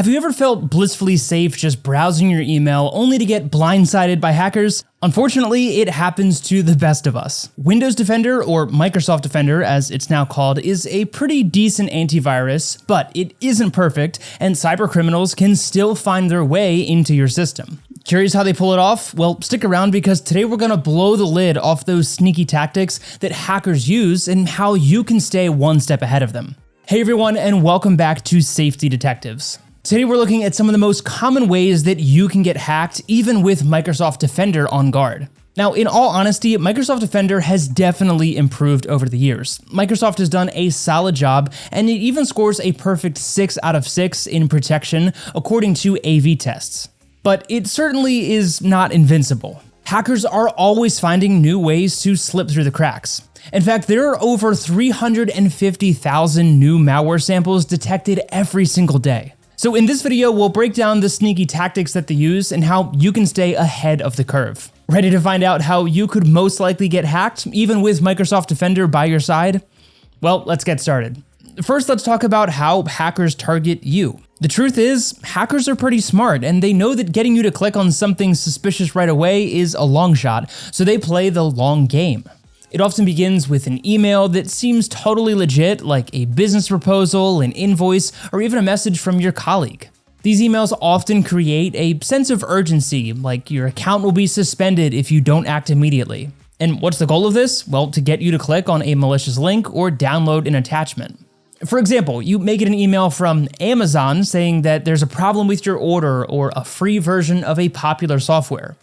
Have you ever felt blissfully safe just browsing your email only to get blindsided by hackers? Unfortunately, it happens to the best of us. Windows Defender, or Microsoft Defender as it's now called, is a pretty decent antivirus, but it isn't perfect, and cybercriminals can still find their way into your system. Curious how they pull it off? Well, stick around because today we're gonna blow the lid off those sneaky tactics that hackers use and how you can stay one step ahead of them. Hey everyone, and welcome back to Safety Detectives. Today we're looking at some of the most common ways that you can get hacked even with Microsoft Defender on guard. Now, in all honesty, Microsoft Defender has definitely improved over the years. Microsoft has done a solid job, and it even scores a perfect 6 out of 6 in protection according to AV tests. But it certainly is not invincible. Hackers are always finding new ways to slip through the cracks. In fact, there are over 350,000 new malware samples detected every single day. So in this video, we'll break down the sneaky tactics that they use and how you can stay ahead of the curve. Ready to find out how you could most likely get hacked, even with Microsoft Defender by your side? Well, let's get started. First, let's talk about how hackers target you. The truth is, hackers are pretty smart, and they know that getting you to click on something suspicious right away is a long shot, so they play the long game. It often begins with an email that seems totally legit, like a business proposal, an invoice, or even a message from your colleague. These emails often create a sense of urgency, like your account will be suspended if you don't act immediately. And what's the goal of this? Well, to get you to click on a malicious link or download an attachment. For example, you may get an email from Amazon saying that there's a problem with your order or a free version of a popular software.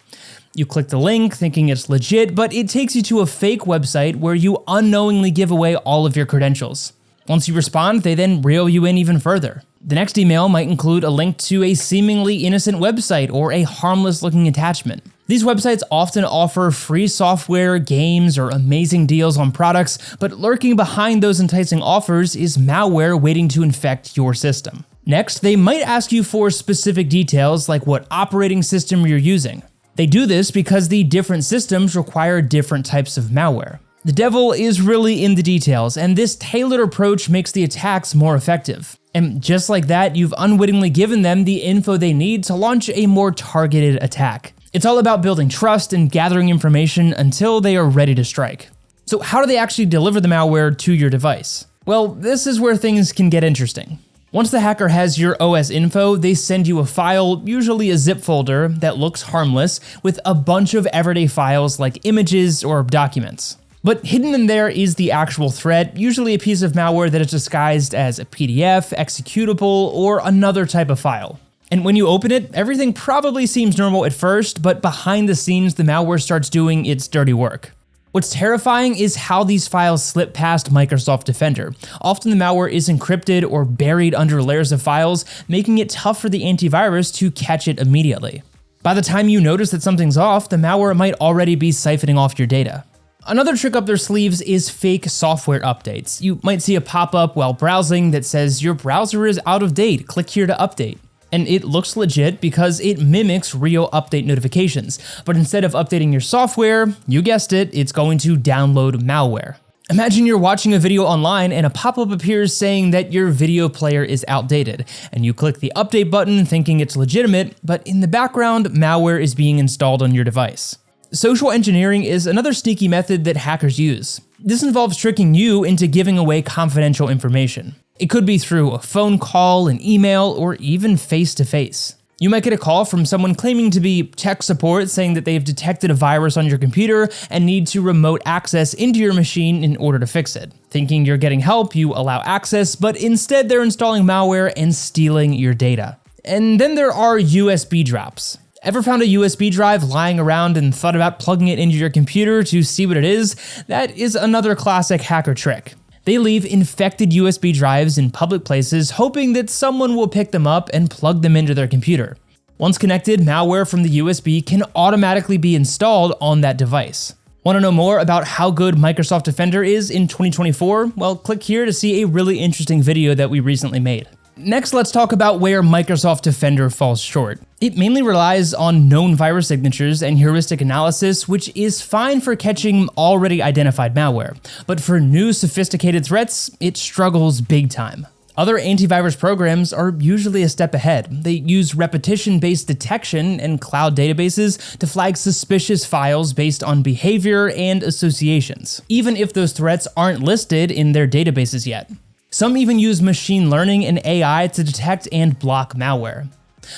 You click the link thinking it's legit, but it takes you to a fake website where you unknowingly give away all of your credentials. Once you respond, they then reel you in even further. The next email might include a link to a seemingly innocent website or a harmless looking attachment. These websites often offer free software, games, or amazing deals on products, but lurking behind those enticing offers is malware waiting to infect your system. Next, they might ask you for specific details like what operating system you're using. They do this because the different systems require different types of malware. The devil is really in the details, and this tailored approach makes the attacks more effective. And just like that, you've unwittingly given them the info they need to launch a more targeted attack. It's all about building trust and gathering information until they are ready to strike. So how do they actually deliver the malware to your device? Well, this is where things can get interesting. Once the hacker has your OS info, they send you a file, usually a zip folder, that looks harmless, with a bunch of everyday files like images or documents. But hidden in there is the actual threat, usually a piece of malware that is disguised as a PDF, executable, or another type of file. And when you open it, everything probably seems normal at first, but behind the scenes, the malware starts doing its dirty work. What's terrifying is how these files slip past Microsoft Defender. Often the malware is encrypted or buried under layers of files, making it tough for the antivirus to catch it immediately. By the time you notice that something's off, the malware might already be siphoning off your data. Another trick up their sleeves is fake software updates. You might see a pop-up while browsing that says your browser is out of date, click here to update. And it looks legit because it mimics real update notifications. But instead of updating your software, you guessed it, it's going to download malware. Imagine you're watching a video online and a pop-up appears saying that your video player is outdated, and you click the update button thinking it's legitimate, but in the background, malware is being installed on your device. Social engineering is another sneaky method that hackers use. This involves tricking you into giving away confidential information. It could be through a phone call, an email, or even face-to-face. You might get a call from someone claiming to be tech support saying that they've detected a virus on your computer and need to remote access into your machine in order to fix it. Thinking you're getting help, you allow access, but instead they're installing malware and stealing your data. And then there are USB drops. Ever found a USB drive lying around and thought about plugging it into your computer to see what it is? That is another classic hacker trick. They leave infected USB drives in public places hoping that someone will pick them up and plug them into their computer. Once connected, malware from the USB can automatically be installed on that device. Want to know more about how good Microsoft Defender is in 2024? Well, click here to see a really interesting video that we recently made. Next, let's talk about where Microsoft Defender falls short. It mainly relies on known virus signatures and heuristic analysis, which is fine for catching already identified malware. But for new sophisticated threats, it struggles big time. Other antivirus programs are usually a step ahead. They use repetition-based detection and cloud databases to flag suspicious files based on behavior and associations, even if those threats aren't listed in their databases yet. Some even use machine learning and AI to detect and block malware.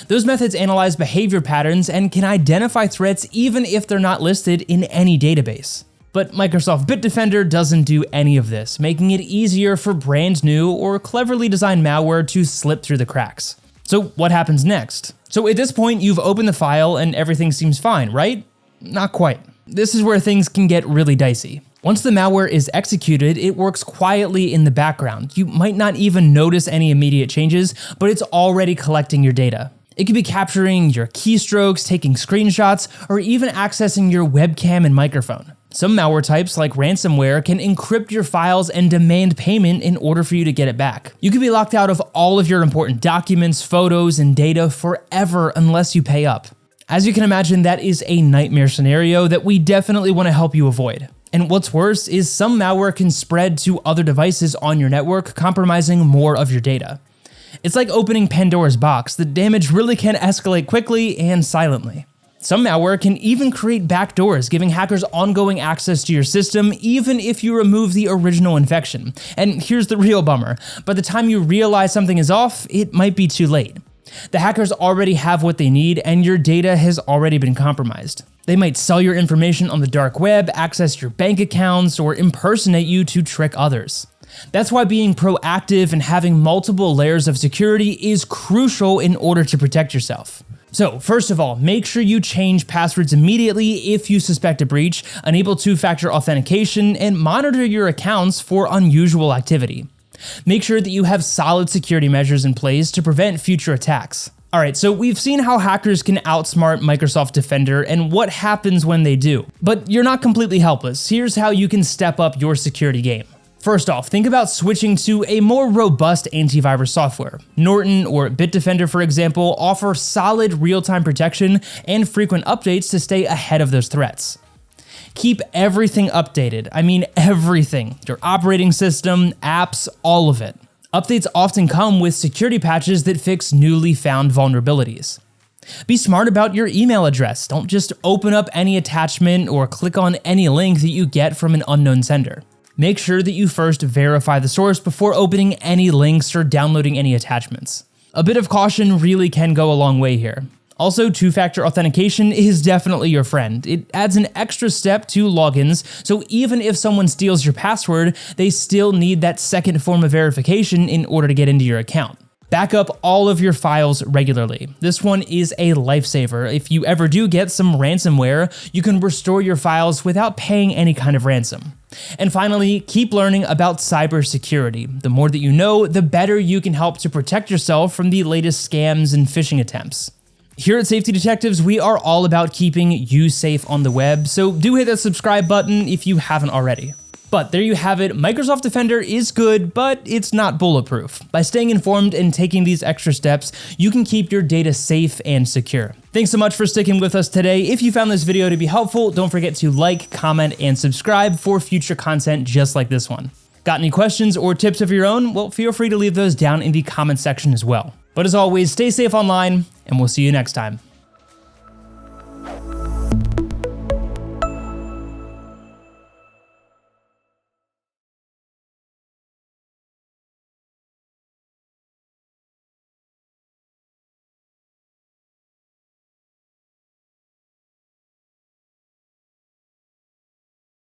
Those methods analyze behavior patterns and can identify threats even if they're not listed in any database. But Microsoft Bitdefender doesn't do any of this, making it easier for brand new or cleverly designed malware to slip through the cracks. So what happens next? So at this point, you've opened the file and everything seems fine, right? Not quite. This is where things can get really dicey. Once the malware is executed, it works quietly in the background. You might not even notice any immediate changes, but it's already collecting your data. It could be capturing your keystrokes, taking screenshots, or even accessing your webcam and microphone. Some malware types, like ransomware, can encrypt your files and demand payment in order for you to get it back. You could be locked out of all of your important documents, photos, and data forever unless you pay up. As you can imagine, that is a nightmare scenario that we definitely want to help you avoid. And what's worse is some malware can spread to other devices on your network, compromising more of your data. It's like opening Pandora's box. The damage really can escalate quickly and silently. Some malware can even create backdoors, giving hackers ongoing access to your system even if you remove the original infection. And here's the real bummer. By the time you realize something is off, it might be too late. The hackers already have what they need and your data has already been compromised. They might sell your information on the dark web, access your bank accounts, or impersonate you to trick others. That's why being proactive and having multiple layers of security is crucial in order to protect yourself. So first of all, make sure you change passwords immediately if you suspect a breach, enable two-factor authentication, and monitor your accounts for unusual activity. Make sure that you have solid security measures in place to prevent future attacks. Alright, so we've seen how hackers can outsmart Microsoft Defender and what happens when they do. But you're not completely helpless. Here's how you can step up your security game. First off, think about switching to a more robust antivirus software. Norton or Bitdefender, for example, offer solid real-time protection and frequent updates to stay ahead of those threats. Keep everything updated. I mean everything. Your operating system, apps, all of it. Updates often come with security patches that fix newly found vulnerabilities. Be smart about your email address. Don't just open up any attachment or click on any link that you get from an unknown sender. Make sure that you first verify the source before opening any links or downloading any attachments. A bit of caution really can go a long way here. Also, two-factor authentication is definitely your friend. It adds an extra step to logins, so even if someone steals your password, they still need that second form of verification in order to get into your account. Back up all of your files regularly. This one is a lifesaver. If you ever do get some ransomware, you can restore your files without paying any kind of ransom. And finally, keep learning about cybersecurity. The more that you know, the better you can help to protect yourself from the latest scams and phishing attempts. Here at Safety Detectives, we are all about keeping you safe on the web, so do hit that subscribe button if you haven't already. But there you have it, Microsoft Defender is good, but it's not bulletproof. By staying informed and taking these extra steps, you can keep your data safe and secure. Thanks so much for sticking with us today. If you found this video to be helpful, don't forget to like, comment, and subscribe for future content just like this one. Got any questions or tips of your own? Well, feel free to leave those down in the comment section as well. But as always, stay safe online, and we'll see you next time.